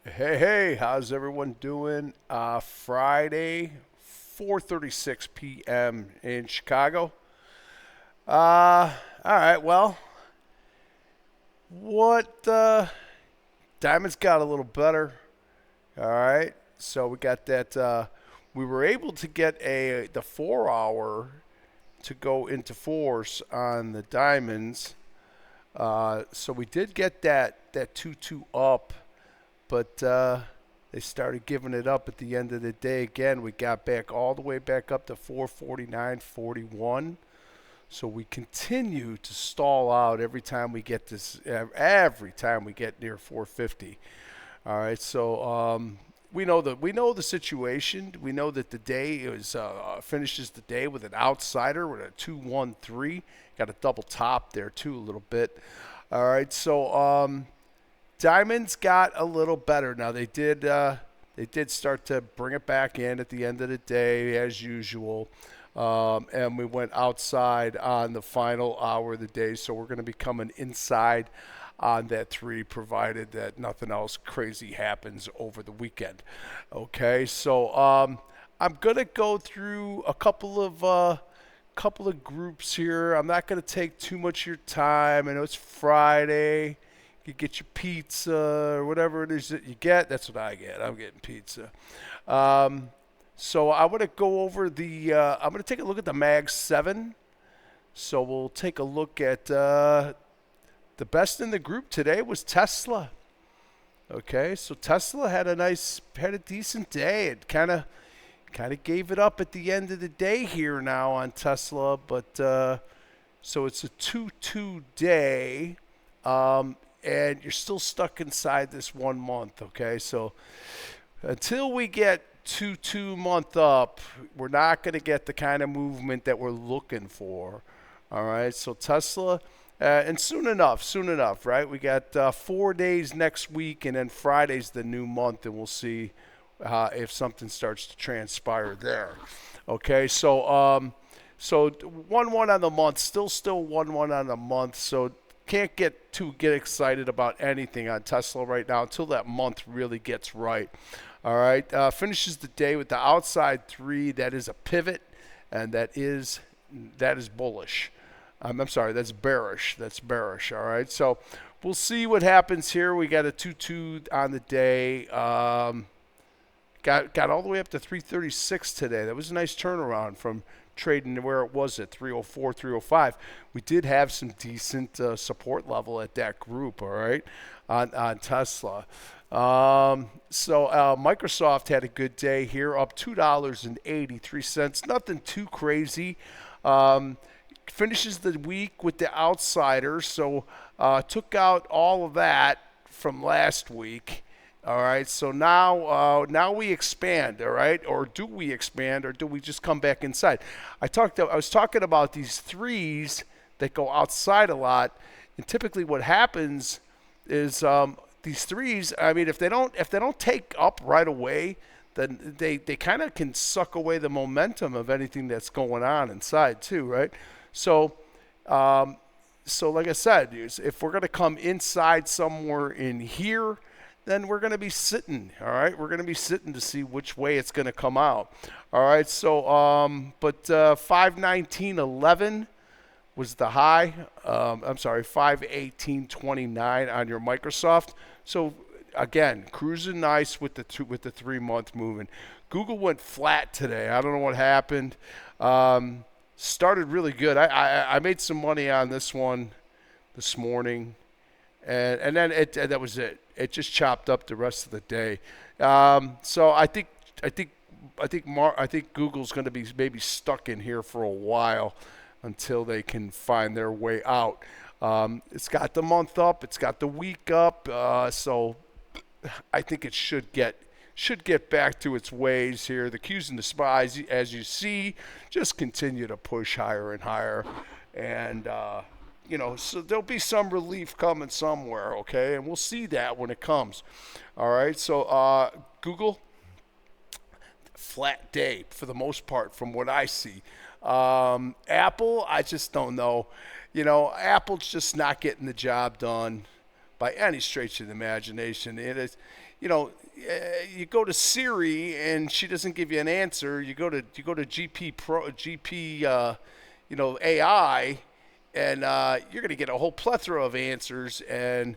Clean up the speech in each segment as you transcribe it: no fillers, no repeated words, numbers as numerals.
Hey, how's everyone doing? Friday, 4:36 p.m. in Chicago. All right. Well, what Diamonds got a little better. All right. So we got that. We were able to get the 4 hour to go into force on the Diamonds. So we did get that 2-2 up, but they started giving it up at the end of the day. Again, we got back all the way back up to 449.41. So we continue to stall out every time we get this. Every time we get near 450. All right. So we know the situation. We know that the day is finishes the day with an outsider with a 2-1-3. Got a double top there too a little bit. All right. So Diamonds got a little better. Now they did start to bring it back in at the end of the day as usual, and we went outside on the final hour of the day. So we're going to be coming inside on that three, provided that nothing else crazy happens over the weekend. Okay, so I'm going to go through a couple of groups here. I'm not going to take too much of your time. I know it's Friday. You get your pizza or whatever it is that you get. That's what I get. I'm getting pizza. Um, so I want to go over I'm going to take a look at the Mag 7. So we'll take a look at the best in the group today was Tesla. Okay, so Tesla had a decent day. It kind of gave it up at the end of the day here now on Tesla, but so it's a 2-2 day. And you're still stuck inside this 1 month. Okay, so until we get 2-2 month up, we're not going to get the kind of movement that we're looking for. All right, so Tesla, and soon enough, right? We got 4 days next week, and then Friday's the new month, and we'll see if something starts to transpire there. Okay, so 1-1 on the month, still 1-1 on the month. So can't get excited about anything on Tesla right now until that month really gets right. All right, finishes the day with the outside three. That is a pivot, and that is bullish. I'm sorry, that's bearish. That's bearish. All right, so we'll see what happens here. We got a 2-2 on the day. Got all the way up to 336 today. That was a nice turnaround from trading where it was at 304, 305. We did have some decent support level at that group, all right, on Tesla. So Microsoft had a good day here, up $2.83. Nothing too crazy. Finishes the week with the outsiders, so took out all of that from last week. All right, so now we expand, all right, or do we expand, or do we just come back inside? I was talking about these threes that go outside a lot, and typically what happens is these threes. I mean, if they don't take up right away, then they kind of can suck away the momentum of anything that's going on inside too, right? So so like I said, if we're going to come inside somewhere in here, then we're going to be sitting. All right, we're going to be sitting to see which way it's going to come out. All right, so but 519.11 was the high. I'm sorry, 518.29 on your Microsoft. So again, cruising nice with the 3 month moving. Google went flat today. I don't know what happened. Started really good. I made some money on this one this morning, and then that was it. It just chopped up the rest of the day. So I think Google's going to be maybe stuck in here for a while until they can find their way out. It's got the month up. It's got the week up. So I think it should get back to its ways here. The Qs and the SPYs, as you see, just continue to push higher and higher. And, so there'll be some relief coming somewhere, okay? And we'll see that when it comes. All right, so Google, flat day for the most part from what I see. Apple, I just don't know. Apple's just not getting the job done by any stretch of the imagination. It is, you go to Siri and she doesn't give you an answer. You go to GP AI, and you're going to get a whole plethora of answers. And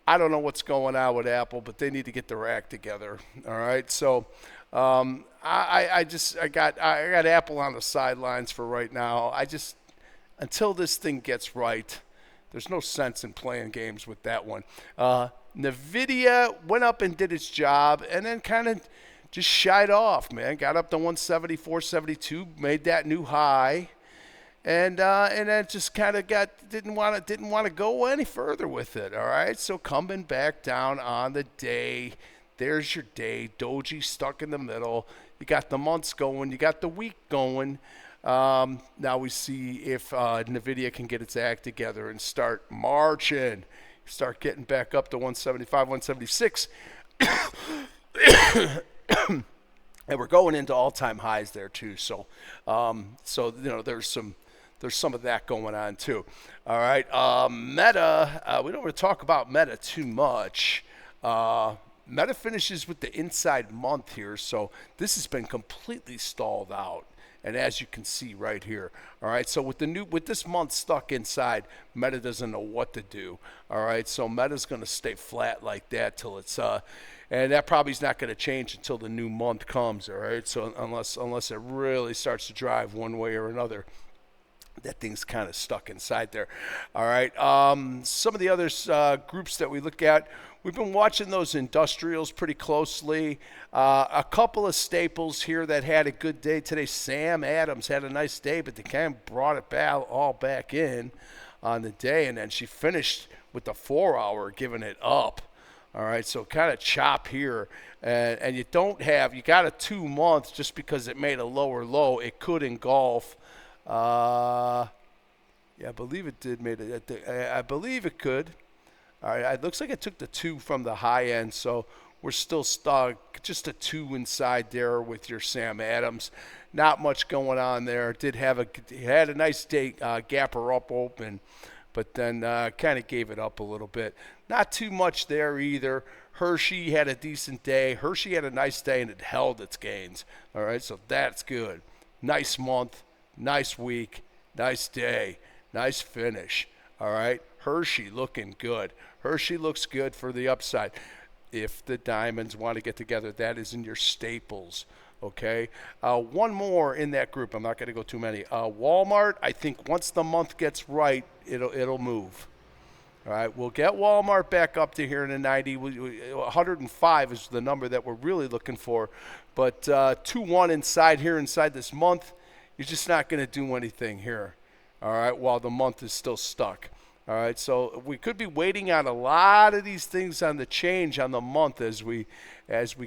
I don't know what's going on with Apple, but they need to get their act together. All right, so I got Apple on the sidelines for right now. Until this thing gets right, there's no sense in playing games with that one. NVIDIA went up and did its job, and then kind of just shied off, man. Got up to 174, 72, made that new high, and then just kind of didn't want to go any further with it. All right, so coming back down on the day. There's your day. Doji stuck in the middle. You got the months going. You got the week going. Now we see if NVIDIA can get its act together and start marching. Start getting back up to 175, 176. And we're going into all-time highs there too. So there's some of that going on too. All right, Meta. We don't want to talk about Meta too much. Meta finishes with the inside month here, so this has been completely stalled out. And as you can see right here, all right. So with this month stuck inside, Meta doesn't know what to do. All right. So Meta's going to stay flat like that till it's and that probably is not going to change until the new month comes. All right. So unless it really starts to drive one way or another, that thing's kind of stuck inside there. All right. Some of the other groups that we look at, we've been watching those industrials pretty closely. A couple of staples here that had a good day today. Sam Adams had a nice day, but they kind of brought it all back in on the day, and then she finished with the 4-hour giving it up. All right, so kind of chop here. And you got a 2-month just because it made a lower low. It could engulf. Yeah, I believe it did. I believe it could. All right, it looks like it took the 2 from the high end, so we're still stuck. Just a 2 inside there with your Sam Adams. Not much going on there. Had a nice day, gapper up open, but then kind of gave it up a little bit. Not too much there either. Hershey had a decent day. Hershey had a nice day, and it held its gains. All right, so that's good. Nice month, nice week, nice day, nice finish. All right, Hershey looking good. Hershey looks good for the upside. If the diamonds want to get together, that is in your staples. Okay, one more in that group. I'm not going to go too many. Walmart, I think once the month gets right, it'll move. All right, we'll get Walmart back up to here in the 90. 105 is the number that we're really looking for. But 2-1 inside this month, you're just not going to do anything here. All right, while the month is still stuck. All right, so we could be waiting on a lot of these things on the change on the month as we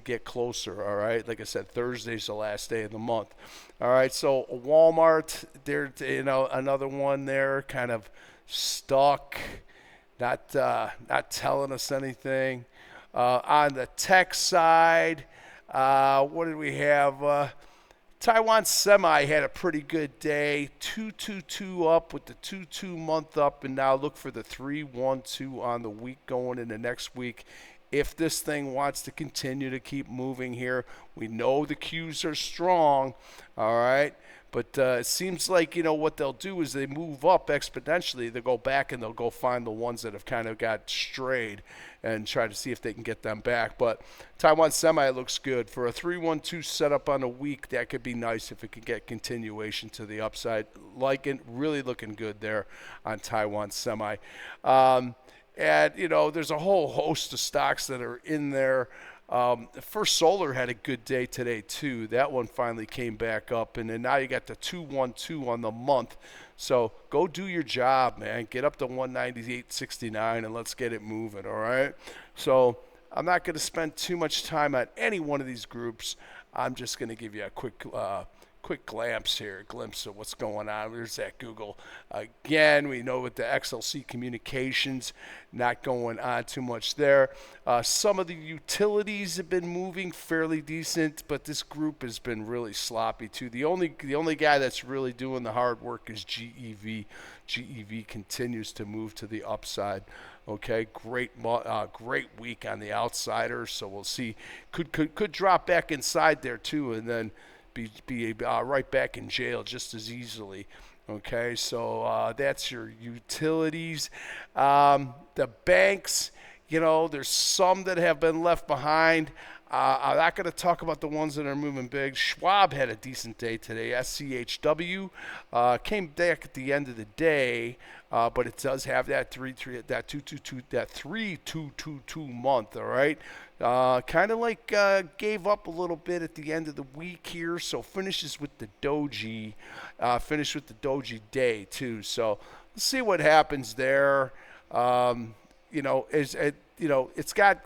get closer. All right, like I said, Thursday's the last day of the month. All right, so Walmart, there, another one there, kind of stuck, not telling us anything. On the tech side, what did we have? Taiwan Semi had a pretty good day, 222 up with the 22 month up, and now look for the 312 on the week going into next week. If this thing wants to continue to keep moving here, we know the cues are strong, all right? But it seems like, what they'll do is they move up exponentially. They'll go back and they'll go find the ones that have kind of got strayed and try to see if they can get them back. But Taiwan Semi looks good. For a 312 setup on a week, that could be nice if it can get continuation to the upside. Like it, really looking good there on Taiwan Semi. And, there's a whole host of stocks that are in there. First Solar had a good day today too. That one finally came back up, and then now you got the 212 on the month. So go do your job, man. Get up to 198.69 and let's get it moving. All right. So I'm not going to spend too much time on any one of these groups. I'm just going to give you a quick glimpse of what's going on. There's that Google. Again, we know with the XLC Communications, not going on too much there. Some of the utilities have been moving fairly decent, but this group has been really sloppy too. The only guy that's really doing the hard work is GEV. GEV continues to move to the upside. Okay, great week on the outsider. So we'll see. Could drop back inside there too, and then be right back in jail just as easily. Okay, so that's your utilities. The banks, there's some that have been left behind. I'm not going to talk about the ones that are moving big. Schwab had a decent day today. SCHW came back at the end of the day, but it does have that 3.222 month. All right, kind of like gave up a little bit at the end of the week here. So finishes with the doji, finished with the doji day too. So let's see what happens there. It's got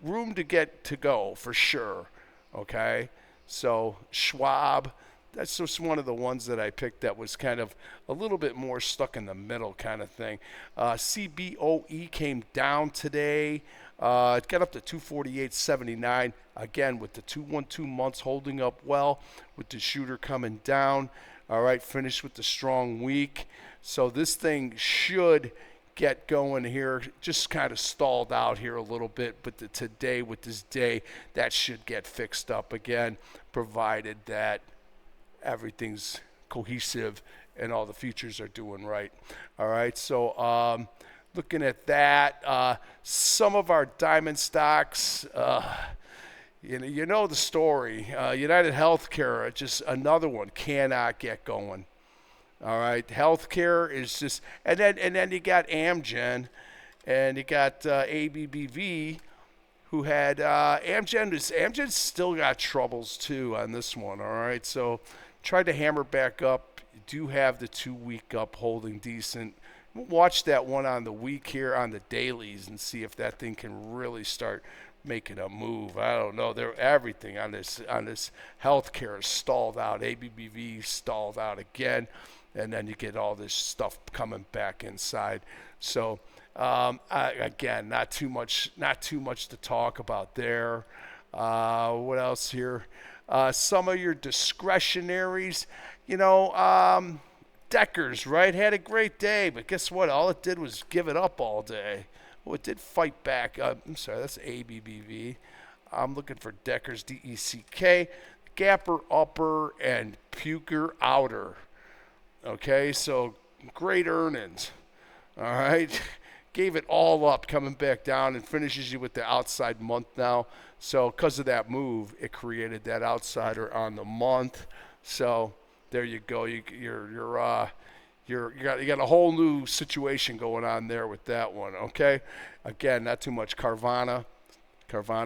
room to get to go for sure. Okay, so Schwab, that's just one of the ones that I picked that was kind of a little bit more stuck in the middle kind of thing. CBOE came down today. It got up to 248.79 again with the 212 months holding up well, with the shooter coming down. All right, finished with the strong week. So this thing should get going here. Just kind of stalled out here a little bit, but today with this day, that should get fixed up again, provided that everything's cohesive and all the futures are doing right. All right, so looking at that, some of our diamond stocks, you know the story. United Healthcare, just another one, cannot get going. All right, healthcare is just, and then you got Amgen, and you got ABBV, who had Amgen still got troubles too on this one. All right, so tried to hammer back up. You do have the 2 week up holding decent. Watch that one on the week here on the dailies and see if that thing can really start making a move. I don't know. Everything on this healthcare is stalled out. ABBV stalled out again. And then you get all this stuff coming back inside. So again, not too much to talk about there. What else here? Some of your discretionaries, Deckers, right? Had a great day, but guess what? All it did was give it up all day. Well, it did fight back. I'm sorry, that's ABBV. I'm looking for Deckers, DECK, Gapper Upper, and Puker Outer. Okay, so great earnings. All right, gave it all up, coming back down, and finishes you with the outside month now. So because of that move, it created that outsider on the month. So there you go. You got a whole new situation going on there with that one. Okay, again, not too much. Carvana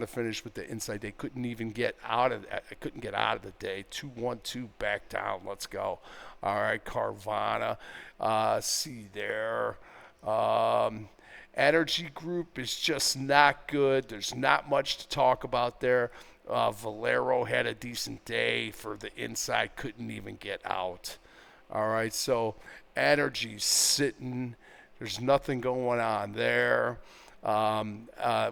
finished with the inside day. Couldn't get out of the day. 212 back down. Let's go. All right, Carvana. See there. Energy Group is just not good. There's not much to talk about there. Valero had a decent day for the inside. Couldn't even get out. All right, so energy's sitting. There's nothing going on there.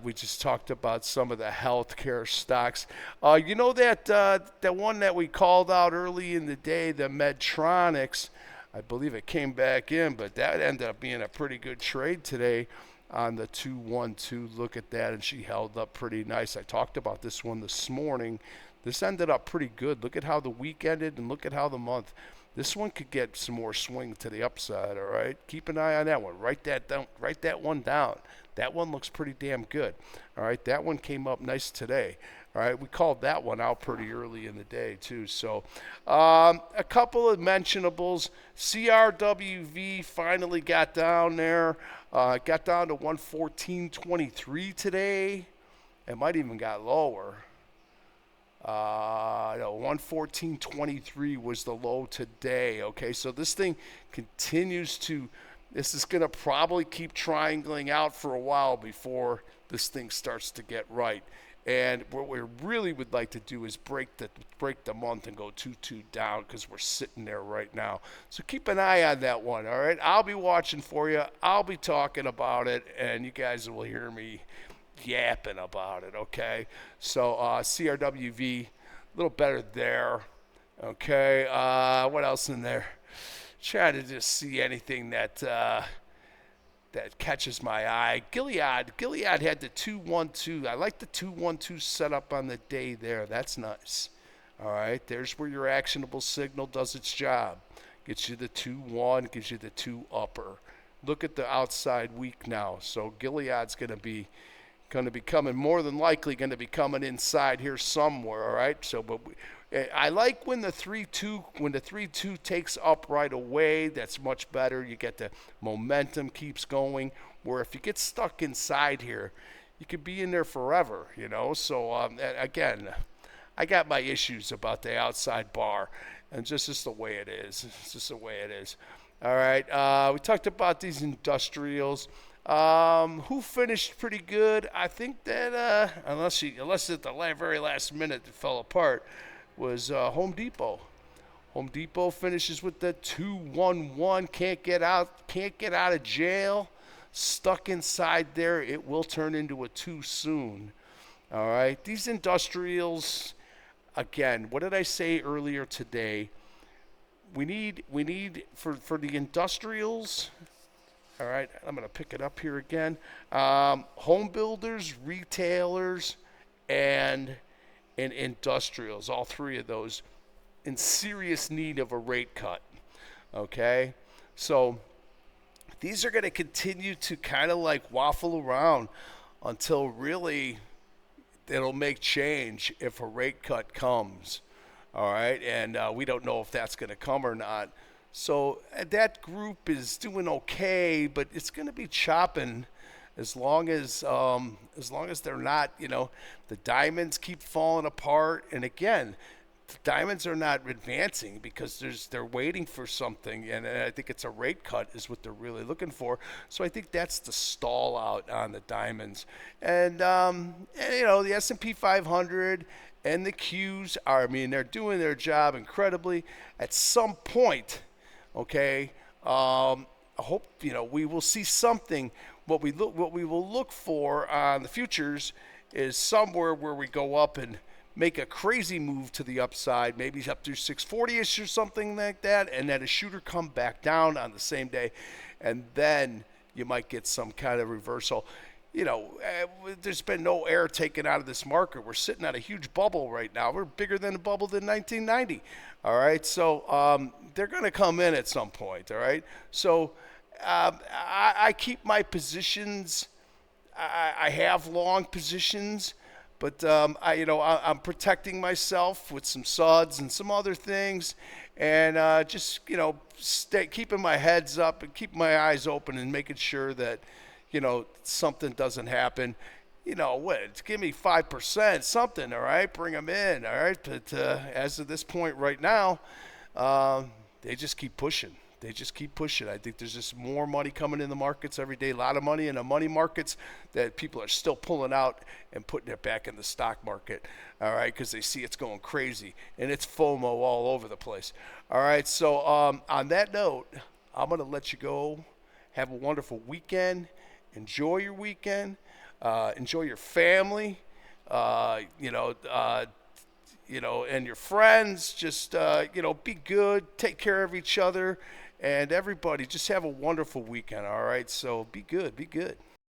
We just talked about some of the healthcare stocks. That one that we called out early in the day, the Medtronics, I believe it came back in, but that ended up being a pretty good trade today on the 212. Look at that, and she held up pretty nice. I talked about this one this morning. This ended up pretty good. Look at how the week ended, and look at how the month. This one could get some more swing to the upside, all right? Keep an eye on that one. Write that down. Write that one down. That one looks pretty damn good. All right, that one came up nice today. All right, we called that one out pretty early in the day too. So a couple of mentionables. CRWV finally got down there. Got down to 114.23 today. It might even got lower. 114.23 was the low today. Okay, so this thing continues to. This is going to probably keep triangling out for a while before this thing starts to get right. And what we really would like to do is break the month and go 2-2 down, because we're sitting there right now. So keep an eye on that one, all right? I'll be watching for you. I'll be talking about it, and you guys will hear me yapping about it, okay? So CRWV, a little better there, okay? What else in there? Try to just see anything that that catches my eye. Gilead had the 2-1-2. I like the 2-1-2 setup on the day there. That's nice. All right, there's where your actionable signal does its job. Gets you the 2-1, gives you the 2 upper. Look at the outside weak now. So Gilead's going to be coming, more than likely going to be coming inside here somewhere. All right. So, but I like when the 3-2 takes up right away. That's much better. You get the momentum keeps going. Where if you get stuck inside here, you could be in there forever. So again, I got my issues about the outside bar, and just the way it is. It's just the way it is. All right. We talked about these industrials. Who finished pretty good? I think that unless at the very last minute it fell apart, was Home Depot. Home Depot finishes with the 2-1-1. Can't get out of jail. Stuck inside there. It will turn into a 2 soon. All right. These industrials. Again, what did I say earlier today? We need for the industrials. All right, I'm going to pick it up here again. Home builders, retailers, and industrials, all 3 of those in serious need of a rate cut. Okay, so these are going to continue to kind of like waffle around until really it'll make change if a rate cut comes. All right, and we don't know if that's going to come or not. So that group is doing okay, but it's going to be chopping as long as they're not, the diamonds keep falling apart. And again, the diamonds are not advancing because they're waiting for something, and I think it's a rate cut is what they're really looking for. So I think that's the stall out on the diamonds. And the S&P 500 and the Qs they're doing their job incredibly. At some point, okay, I hope we will see something. What we will look for on the futures is somewhere where we go up and make a crazy move to the upside, maybe up through 640-ish or something like that, and then a shooter come back down on the same day, and then you might get some kind of reversal. There's been no air taken out of this market. We're sitting at a huge bubble right now. We're bigger than a bubble than 1990. All right, so they're going to come in at some point. All right, so I keep my positions. I have long positions. But I'm protecting myself with some suds and some other things, and just keeping my heads up and keeping my eyes open and making sure that something doesn't happen. Give me 5%, something. All right, bring them in. All right, but as of this point right now, they just keep pushing. They just keep pushing. I think there's just more money coming in the markets every day, a lot of money in the money markets that people are still pulling out and putting it back in the stock market, all right, because they see it's going crazy, and it's FOMO all over the place. All right, so on that note, I'm going to let you go. Have a wonderful weekend. Enjoy your weekend. Enjoy your family, and your friends. Just, be good. Take care of each other. And everybody, just have a wonderful weekend, all right? So be good. Be good.